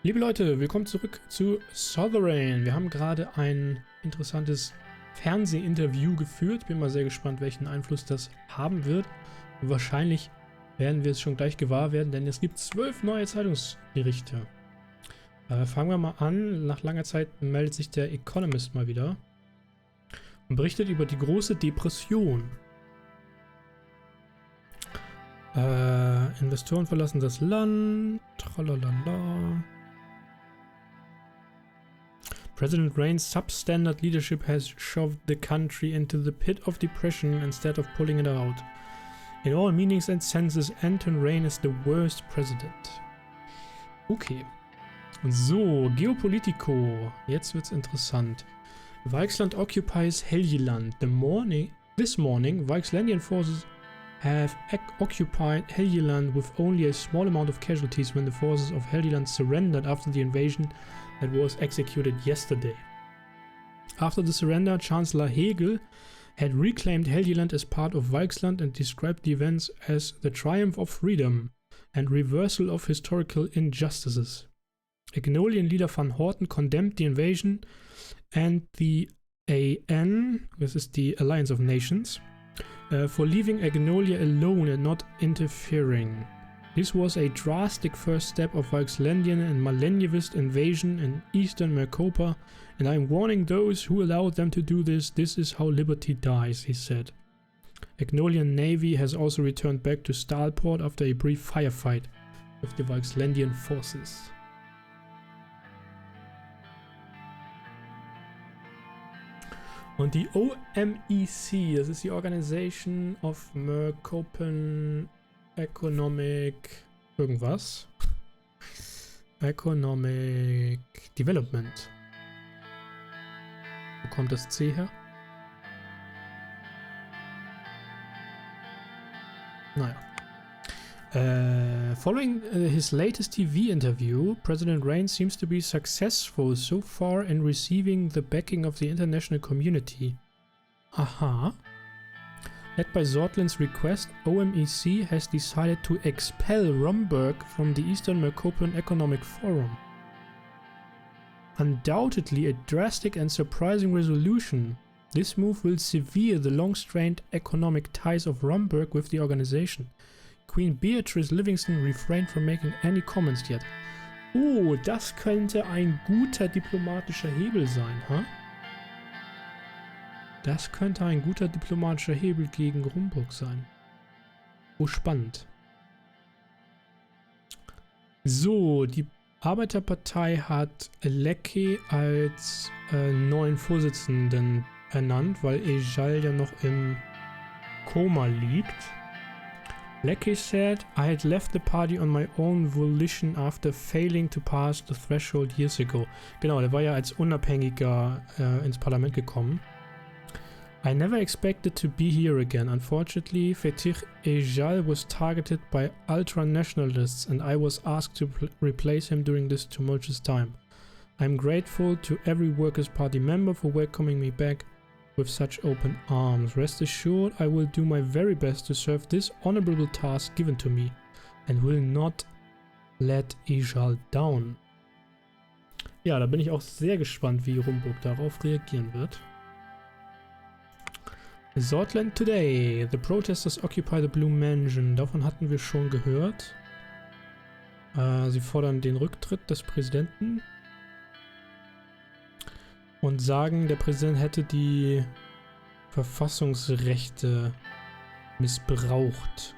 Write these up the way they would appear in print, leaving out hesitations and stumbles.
Liebe Leute, willkommen zurück zu Suzerain. Wir haben gerade ein interessantes Fernsehinterview geführt. Bin mal sehr gespannt, welchen Einfluss das haben wird. Wahrscheinlich werden wir es schon gleich gewahr werden, denn es gibt 12 neue Zeitungsberichte. Fangen wir mal an. Nach langer Zeit meldet sich der Economist mal wieder und berichtet über die große Depression. Investoren verlassen das Land. Tralalala. President Rayne's substandard leadership has shoved the country into the pit of depression instead of pulling it out. In all meanings and senses, Anton Rayne is the worst president. Okay. So, Geopolitico. Jetzt wird's interessant. Weichsland occupies Helgeland. This morning, Weichslandian forces have occupied Helgeland with only a small amount of casualties when the forces of Helgeland surrendered after the invasion that was executed yesterday. After the surrender, Chancellor Hegel had reclaimed Helgeland as part of Weichsland and described the events as the triumph of freedom and reversal of historical injustices. Agnolian leader Van Horten condemned the invasion and the AN, this is the Alliance of Nations, for leaving Agnolia alone and not interfering. This was a drastic first step of Weichslandian and Millennialist invasion in eastern Mercopa, and I am warning those who allowed them to do this. This is how liberty dies, he said. Agnolian Navy has also returned back to Stalport after a brief firefight with the Weichslandian forces. Und die OMEC, das ist die Organization of Mercopan Economic irgendwas. Economic Development. Wo kommt das C her? Naja. Following his latest TV interview, President Rayne seems to be successful so far in receiving the backing of the international community. Aha. Led by Sordlands' request, OMEC has decided to expel Romberg from the Eastern Mercopan Economic Forum. Undoubtedly a drastic and surprising resolution, this move will sever the long-strained economic ties of Romberg with the organization. Queen Beatrice Livingston refrained from making any comments yet. Oh, das könnte ein guter diplomatischer Hebel sein, ha? Das könnte ein guter diplomatischer Hebel gegen Romberg sein. Oh, spannend. So, die Arbeiterpartei hat Lecce als neuen Vorsitzenden ernannt, weil Ejal ja noch im Koma liegt. Lecce said, I had left the party on my own volition after failing to pass the threshold years ago. Genau, der war ja als Unabhängiger ins Parlament gekommen. I never expected to be here again. Unfortunately, Fetich Ejal was targeted by ultra-nationalists and I was asked to replace him during this tumultuous time. I'm grateful to every Workers' Party member for welcoming me back with such open arms. Rest assured, I will do my very best to serve this honorable task given to me and will not let Ejal down. Ja, da bin ich auch sehr gespannt, wie Romberg darauf reagieren wird. Sordland Today. The protesters occupy the Blue Mansion. Davon hatten wir schon gehört. Sie fordern den Rücktritt des Präsidenten und sagen, der Präsident hätte die Verfassungsrechte missbraucht.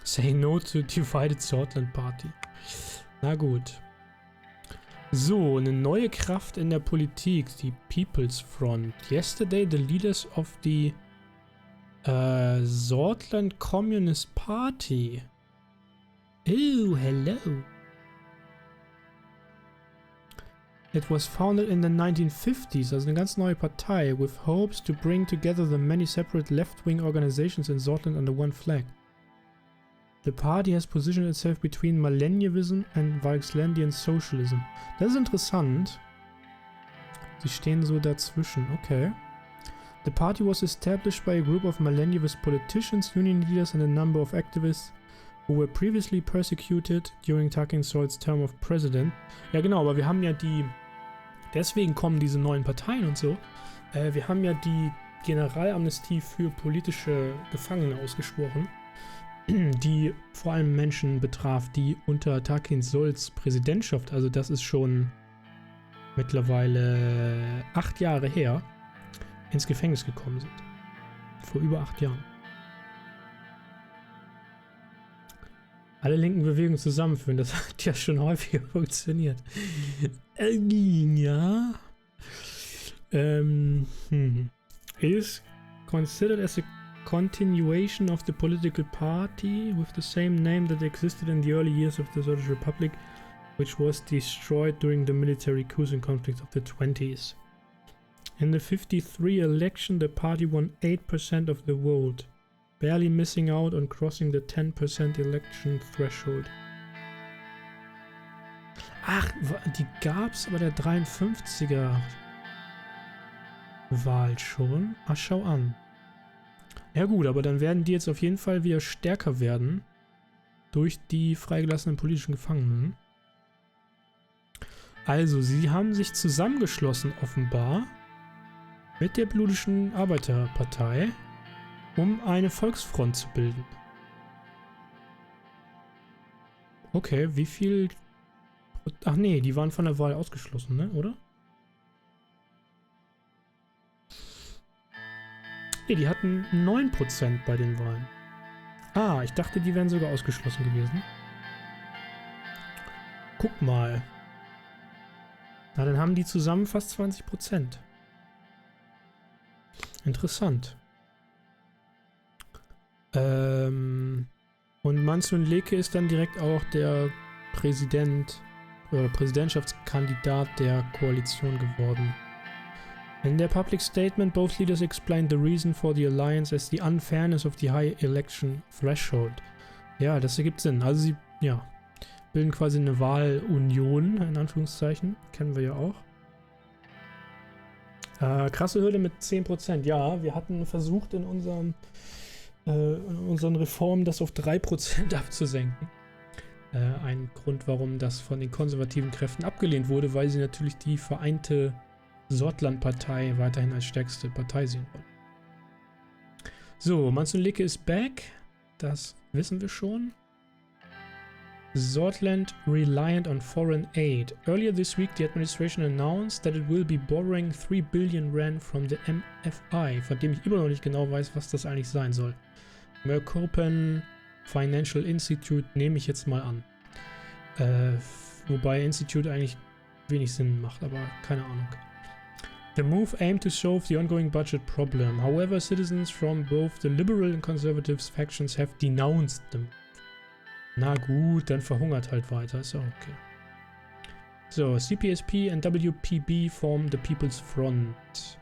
Say no to divided Sordland Party. Na gut. So, eine neue Kraft in der Politik, die People's Front. Yesterday, the leaders of the Sordland Communist Party. Oh, hello. It was founded in the 1950s as eine ganz neue Partei with hopes to bring together the many separate left-wing organizations in Sordland under one flag. The party has positioned itself between Millennialism and Weichslandian Socialism. Das ist interessant. Sie stehen so dazwischen, okay. The party was established by a group of millennials politicians, union leaders and a number of activists who were previously persecuted during Takinsolds term of President. Ja genau, aber wir haben ja deswegen kommen diese neuen Parteien und so. Wir haben ja die Generalamnestie für politische Gefangene ausgesprochen, die vor allem Menschen betraf, die unter Takinsolds Präsidentschaft, also das ist schon mittlerweile 8 Jahre her, ins Gefängnis gekommen sind. Vor über 8 Jahren. Alle linken Bewegungen zusammenführen, das hat ja schon häufiger funktioniert. Ja. Is considered as a continuation of the political party with the same name that existed in the early years of the Social Republic, which was destroyed during the military coups and conflicts of the 20s. In the 53 election, the party won 8% of the vote, barely missing out on crossing the 10% election threshold. Ach, die gab's bei der 53er Wahl schon? Ach, schau an. Ja gut, aber dann werden die jetzt auf jeden Fall wieder stärker werden durch die freigelassenen politischen Gefangenen. Also, sie haben sich zusammengeschlossen offenbar mit der blutischen Arbeiterpartei, um eine Volksfront zu bilden. Okay, wie viel... Ach nee, die waren von der Wahl ausgeschlossen, ne? Oder? Nee, die hatten 9% bei den Wahlen. Ah, ich dachte, die wären sogar ausgeschlossen gewesen. Guck mal. Na, dann haben die zusammen fast 20%. Interessant. Und Mansun Leke ist dann direkt auch der Präsident oder Präsidentschaftskandidat der Koalition geworden. In their public statement, both leaders explained the reason for the alliance as the unfairness of the high election threshold. Ja, das ergibt Sinn. Also sie, ja, bilden quasi eine Wahlunion, in Anführungszeichen. Kennen wir ja auch. Krasse Hürde mit 10%. Ja, wir hatten versucht in unseren Reformen das auf 3% abzusenken. Ein Grund, warum das von den konservativen Kräften abgelehnt wurde, weil sie natürlich die vereinte Sordland-Partei weiterhin als stärkste Partei sehen wollen. So, Mansun Leke ist back. Das wissen wir schon. Sordland reliant on foreign aid. Earlier this week, the administration announced that it will be borrowing 3 billion Rand from the MFI, von dem ich immer noch nicht genau weiß, was das eigentlich sein soll. Merkopen Financial Institute nehme ich jetzt mal an. Wobei Institute eigentlich wenig Sinn macht, aber keine Ahnung. The move aimed to solve the ongoing budget problem. However, citizens from both the liberal and conservative factions have denounced them. Na gut, dann verhungert halt weiter. Ist ja okay. So, CPSP and WPB form the People's Front.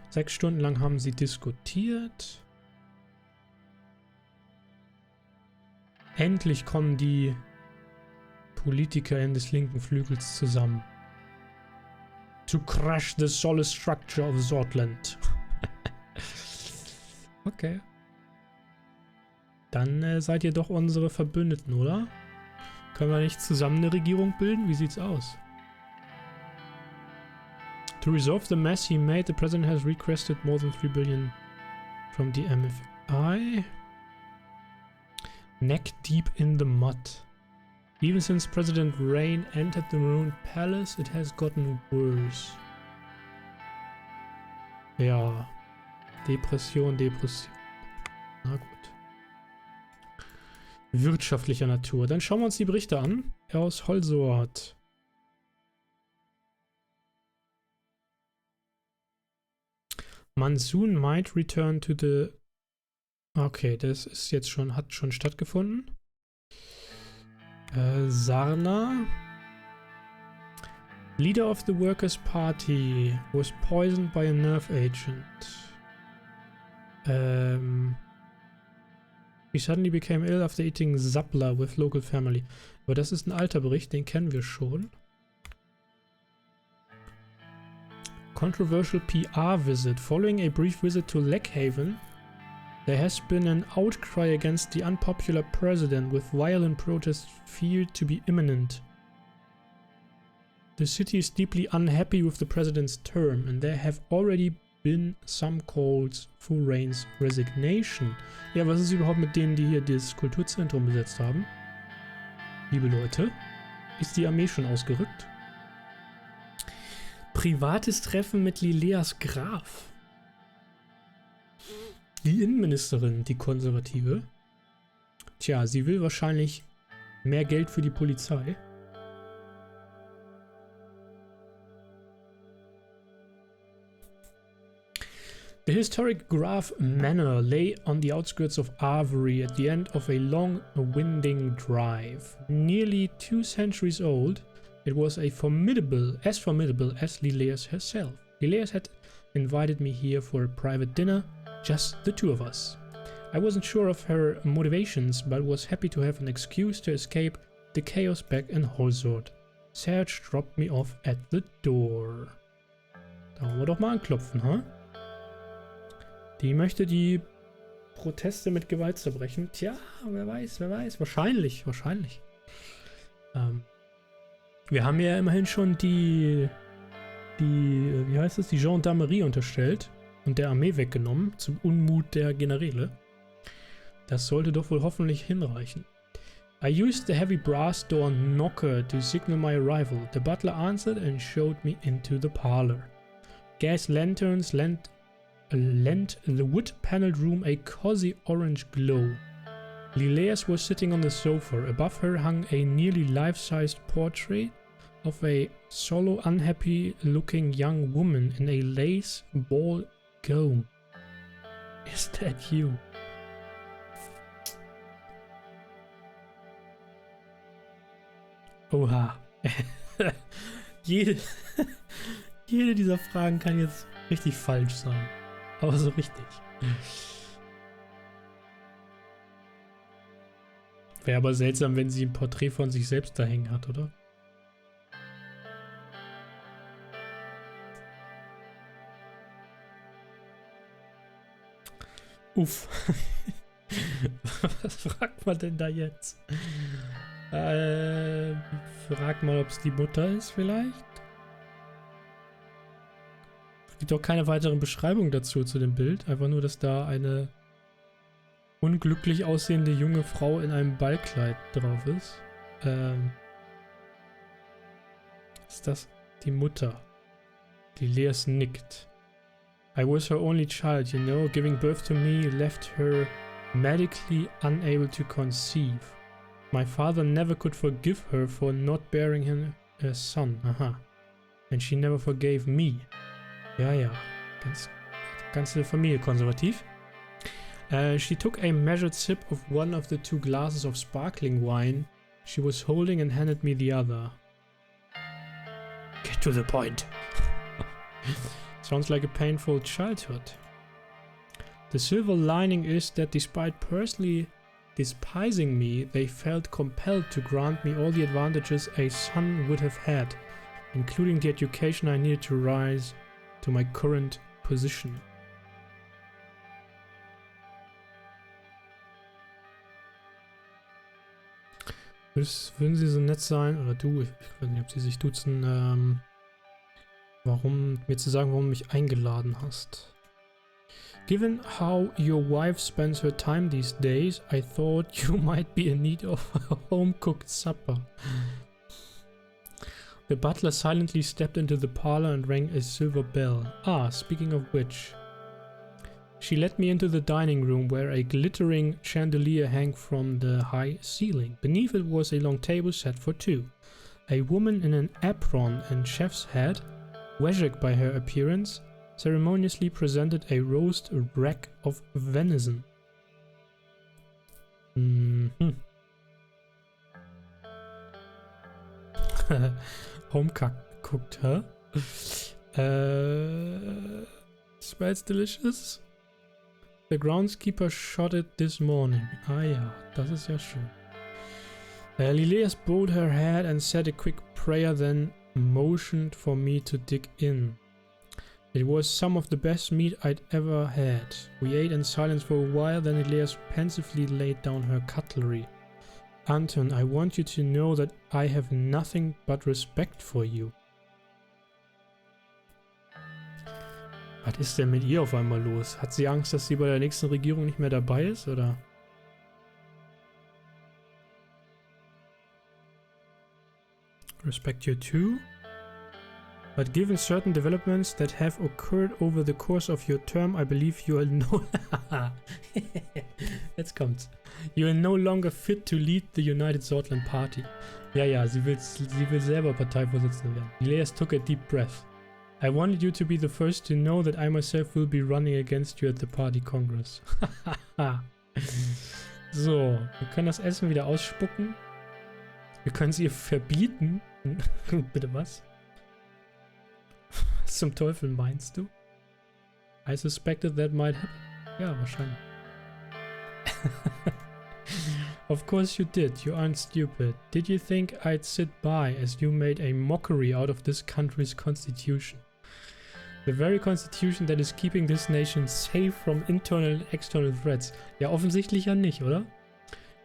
6 Stunden lang haben sie diskutiert. Endlich kommen die PolitikerInnen des linken Flügels zusammen. To crush the solid structure of Sordland. Okay. Dann seid ihr doch unsere Verbündeten, oder? Können wir nicht zusammen eine Regierung bilden? Wie sieht's aus? To resolve the mess he made, the president has requested more than 3 billion from the MFI. Neck deep in the mud. Even since President Rayne entered the ruined palace, it has gotten worse. Ja. Depression. Na gut. Wirtschaftlicher Natur. Dann schauen wir uns die Berichte an. Aus Holsort. Monsoon might return to the... Okay, das ist jetzt schon, hat schon stattgefunden. Sarna. Leader of the Workers' Party was poisoned by a nerve agent. He suddenly became ill after eating Zapla with local family. Aber das ist ein alter Bericht, den kennen wir schon. controversial PR visit. Following a brief visit to Lakehaven, there has been an outcry against the unpopular president, with violent protests feared to be imminent. The city is deeply unhappy with the president's term, and there have already been some calls for Raynes resignation. Ja, was ist überhaupt mit denen, die hier das Kulturzentrum besetzt haben? Liebe Leute, ist die Armee schon ausgerückt? Privates Treffen mit Lileas Graf. Die Innenministerin, die Konservative. Tja, sie will wahrscheinlich mehr Geld für die Polizei. The historic Graf Manor lay on the outskirts of Avery at the end of a long, winding drive. Nearly 2 centuries old, it was as formidable as Lileas herself. Lileas had invited me here for a private dinner, just the two of us. I wasn't sure of her motivations, but was happy to have an excuse to escape the chaos back in Holzort. Serge dropped me off at the door. Da wollen wir doch mal anklopfen, ha? Die möchte die Proteste mit Gewalt zerbrechen. Tja, wer weiß. Wahrscheinlich. Wir haben ja immerhin schon die wie heißt es, die Gendarmerie unterstellt und der Armee weggenommen, zum Unmut der Generäle. Das sollte doch wohl hoffentlich hinreichen. I used the heavy brass door knocker to signal my arrival. The butler answered and showed me into the parlor. Gas lanterns lent the wood-paneled room a cozy orange glow. Lileas was sitting on the sofa. Above her hung a nearly life-sized portrait of a solo, unhappy-looking young woman in a lace ball gown. Is that you? Oha. Jede dieser Fragen kann jetzt richtig falsch sein. Aber so richtig. Wäre aber seltsam, wenn sie ein Porträt von sich selbst da hängen hat, oder? Uff. Was fragt man denn da jetzt? Frag mal, ob es die Mutter ist vielleicht? Es gibt auch keine weiteren Beschreibungen dazu zu dem Bild. Einfach nur, dass da eine unglücklich aussehende junge Frau in einem Ballkleid drauf ist. Ist das die Mutter? Lileas nickt. I was her only child, you know. Giving birth to me left her medically unable to conceive. My father never could forgive her for not bearing him a son. Aha. And she never forgave me. Ja. Ganze Familie konservativ. She took a measured sip of one of the 2 glasses of sparkling wine she was holding and handed me the other. Get to the point. Sounds like a painful childhood. The silver lining is that despite personally despising me, they felt compelled to grant me all the advantages a son would have had, including the education I needed to rise to my current position. Würden sie so nett sein, oder du, ich weiß nicht, ob sie sich duzen, mir zu sagen, warum du mich eingeladen hast. Given how your wife spends her time these days, I thought you might be in need of a home-cooked supper. The butler silently stepped into the parlor and rang a silver bell. Ah, speaking of which. She led me into the dining room where a glittering chandelier hung from the high ceiling. Beneath it was a long table set for 2. A woman in an apron and chef's hat, Wejek by her appearance, ceremoniously presented a roast rack of venison. Home-cooked, huh? Smells delicious. The groundskeeper shot it this morning. Ah ja, das ist ja schön. Lileas bowed her head and said a quick prayer, then motioned for me to dig in. It was some of the best meat I'd ever had. We ate in silence for a while, then Lileas pensively laid down her cutlery. Anton, I want you to know that I have nothing but respect for you. Was ist denn mit ihr auf einmal los? Hat sie Angst, dass sie bei der nächsten Regierung nicht mehr dabei ist, oder? Respect you too? But given certain developments that have occurred over the course of your term, I believe you are Jetzt kommt's. You are no longer fit to lead the United Sordland Party. Ja, sie will selber Parteivorsitzende werden. Lileas took a deep breath. I wanted you to be the first to know that I myself will be running against you at the party congress. So, wir können das Essen wieder ausspucken. Wir können es ihr verbieten. Bitte was? Was zum Teufel meinst du? I suspected that might happen. Ja, wahrscheinlich. Of course you did. You aren't stupid. Did you think I'd sit by as you made a mockery out of this country's constitution? The very constitution that is keeping this nation safe from internal and external threats. Ja, offensichtlich ja nicht, oder?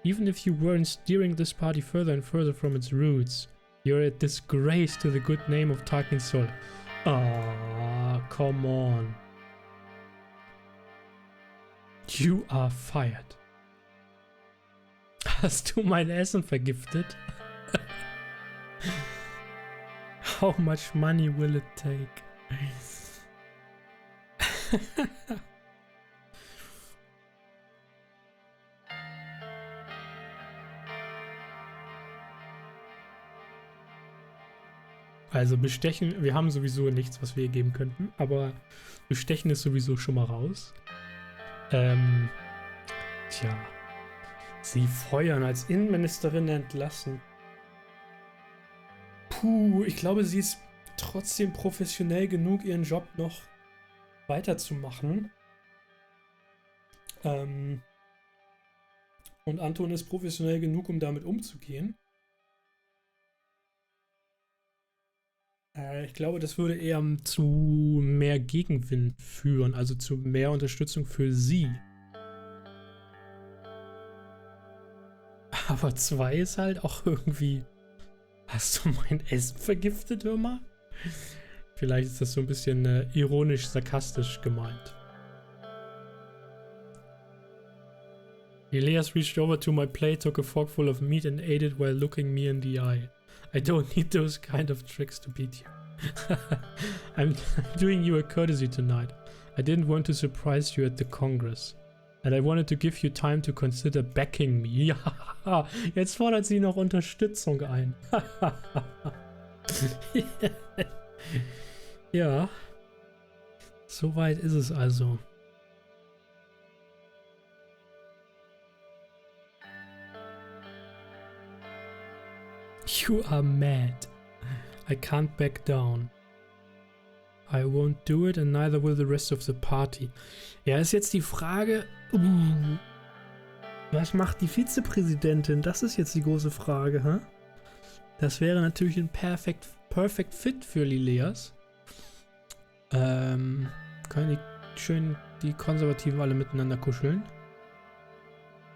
Even if you weren't steering this party further and further from its roots, you're a disgrace to the good name of Tarkin Sol. Ah, come on. You are fired. Hast du mein Essen vergiftet? How much money will it take? Also bestechen, wir haben sowieso nichts, was wir ihr geben könnten, aber bestechen ist sowieso schon mal raus. Tja. Sie feuern, als Innenministerin entlassen. Puh, ich glaube, sie ist trotzdem professionell genug, ihren Job noch weiterzumachen. Und Anton ist professionell genug, um damit umzugehen. Ich glaube, das würde eher zu mehr Gegenwind führen, also zu mehr Unterstützung für sie. Aber 2 ist halt auch irgendwie... Hast du mein Essen vergiftet, hör mal? Vielleicht ist das so ein bisschen ironisch-sarkastisch gemeint. Lileas reached over to my plate, took a forkful of meat and ate it while looking me in the eye. I don't need those kind of tricks to beat you. I'm doing you a courtesy tonight. I didn't want to surprise you at the Congress. And I wanted to give you time to consider backing me. Ja, jetzt fordert sie noch Unterstützung ein. Ja, soweit ist es also. You are mad. I can't back down. I won't do it and neither will the rest of the party. Ja, ist jetzt die Frage, was macht die Vizepräsidentin? Das ist jetzt die große Frage, hä? Das wäre natürlich ein perfect Fit für Lileas. Können die schön die Konservativen alle miteinander kuscheln?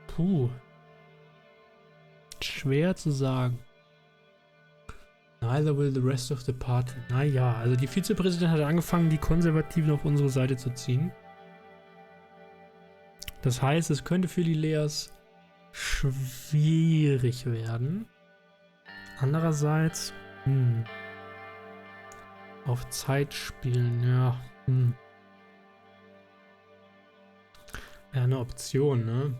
Puh. Schwer zu sagen. Neither will the rest of the party. Naja, also die Vizepräsidentin hat angefangen, die Konservativen auf unsere Seite zu ziehen. Das heißt, es könnte für Lileas schwierig werden. Andererseits, auf Zeit spielen, ja, ja, eine Option, ne?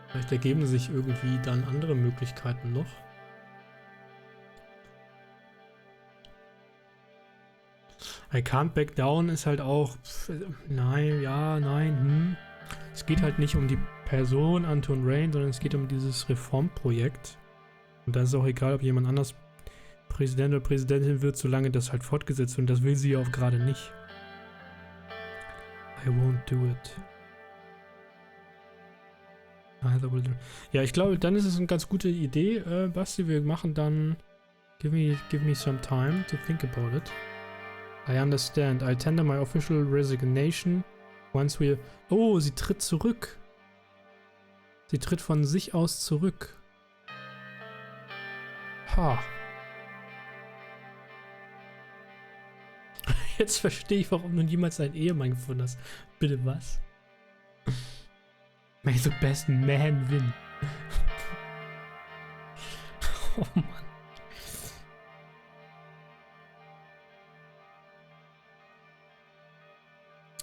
Vielleicht ergeben sich irgendwie dann andere Möglichkeiten noch. I can't back down ist halt auch, nein, ja, nein, Es geht halt nicht um die Person Anton Rayne, sondern es geht um dieses Reformprojekt. Und da ist auch egal, ob jemand anders Präsident oder Präsidentin wird, solange das halt fortgesetzt wird. Und das will sie ja auch gerade nicht. I won't do it. Ja, ich glaube, dann ist es eine ganz gute Idee, Basti. Wir machen dann Give me some time to think about it. I understand. I tender my official resignation once we... Oh, sie tritt zurück. Sie tritt von sich aus zurück. Ha. Jetzt verstehe ich, warum du niemals einen Ehemann gefunden hast. Bitte was? May the best man win. Oh Mann.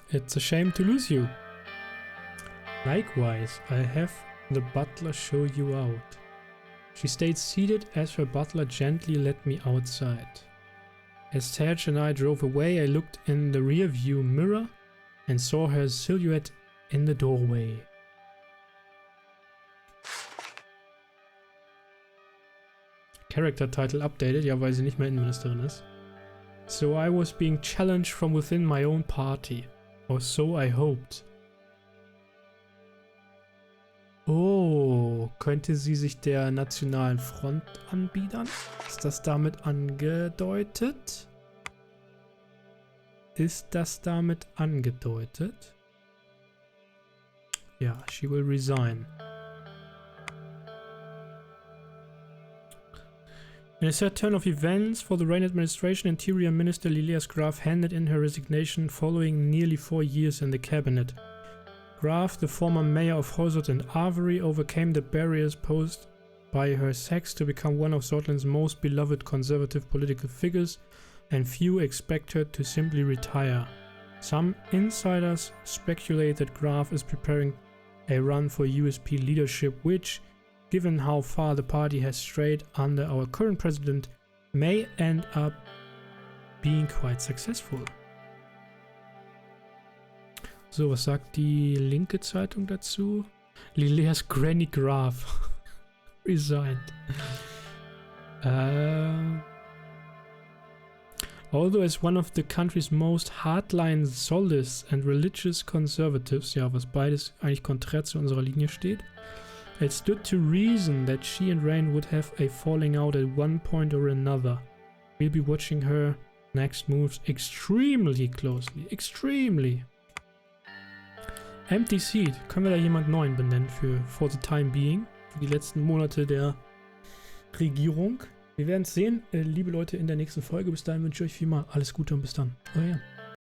It's a shame to lose you. Likewise, I'll have the butler show you out. She stayed seated as her butler gently led me outside. As Serge and I drove away, I looked in the rear view mirror and saw her silhouette in the doorway. Character title updated, ja, weil sie nicht mehr Innenministerin ist. So I was being challenged from within my own party. Or so I hoped. Oh, könnte sie sich der Nationalen Front anbiedern? Ist das damit angedeutet? Ist das damit angedeutet? Ja, she will resign. In a sad turn of events for the Rayne administration, Interior Minister Lileas Graf handed in her resignation following nearly 4 years in the cabinet. Graf, the former mayor of Hosot and Avery, overcame the barriers posed by her sex to become one of Sordlands' most beloved conservative political figures, and few expect her to simply retire. Some insiders speculate that Graf is preparing a run for USP leadership, which, given how far the party has strayed under our current president, may end up being quite successful. So, was sagt die linke Zeitung dazu? Lileas Granny Graf resigned. Although as one of the country's most hardline solists and religious conservatives, ja, was beides eigentlich konträr zu unserer Linie steht, it stood to reason that she and Rayne would have a falling out at one point or another. We'll be watching her next moves extremely closely. Extremely. Empty Seat. Können wir da jemand Neuen benennen für For the Time Being? Für die letzten Monate der Regierung. Wir werden es sehen, liebe Leute, in der nächsten Folge. Bis dahin wünsche ich euch wie immer alles Gute und bis dann. Euer Jan.